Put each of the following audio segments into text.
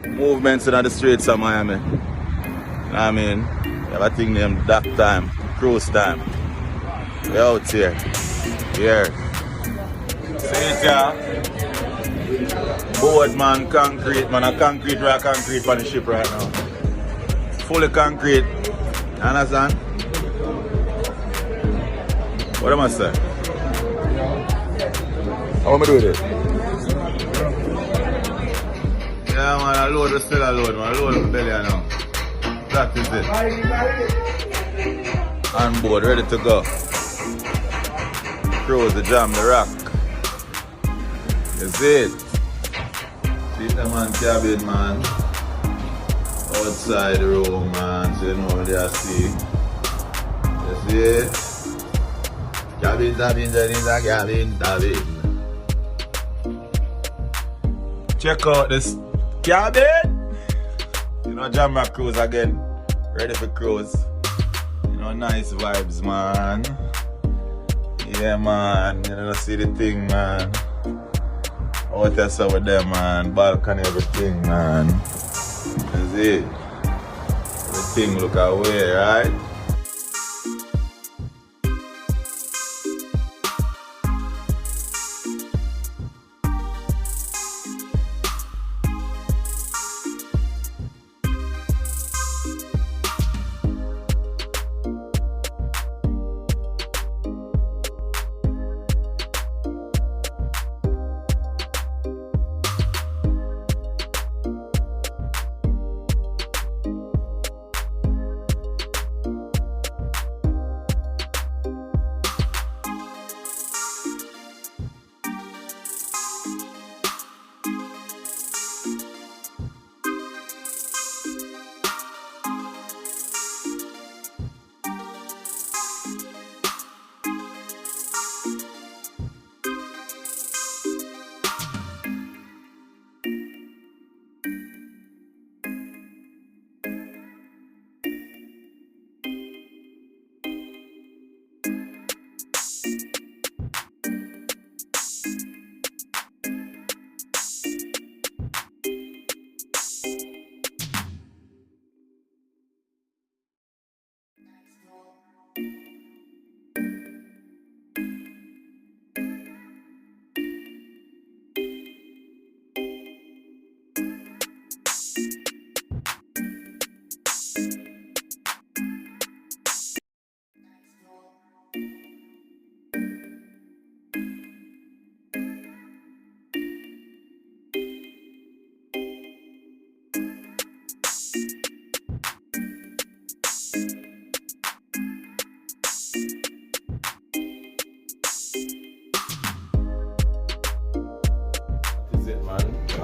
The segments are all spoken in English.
movements in the streets of Miami. You know what I mean? We have a thing named Dock Time, Cruise Time. We're out here. Here. See it here? Board man, concrete man, a concrete rock concrete on the ship right now. Fully concrete. Understand? What am I saying? How am I doing it? Yeah man, I load is still a load man. I load the belly now. That is it. On board, ready to go. Cruise the jam, the rock. You see it? See the man cabin man. Outside the room man, so you know what they see. You see it? Cabin, cabin, cabin. Check out this cabin. You know, Jamrock Cruise again. Ready for cruise. You know, nice vibes, man. Yeah, man. You know, see the thing, man. Out there with them, man. Balcony, everything, man. That's it. Everything look away, right?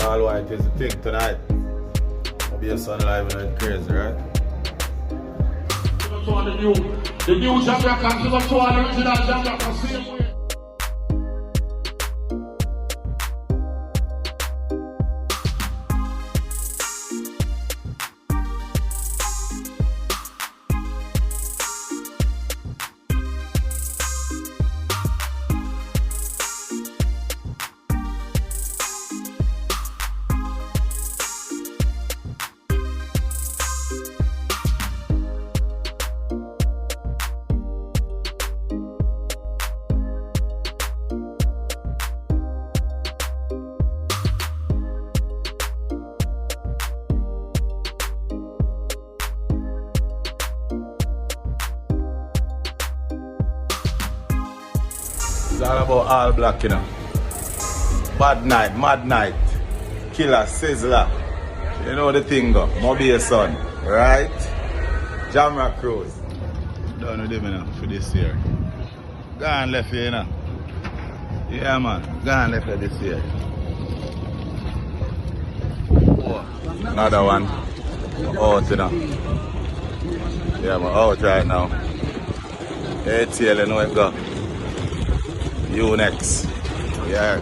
All white is the thing tonight. I'll be a sun live and it's crazy, right? The new Jamrock Cruise is to all the original Jamrock Cruise, same way. It's all about all black, you know. Bad night, mad night, killer, sizzler. You know the thing go. Mobile son, right? Jamrock Cruise. Done with him, you know, for this year. Gone left here, you know. Yeah, man. Gone left here this year. Oh, another one. Out, you know. Yeah, man. Out right now. ATL, you know it go. You next. Yeah.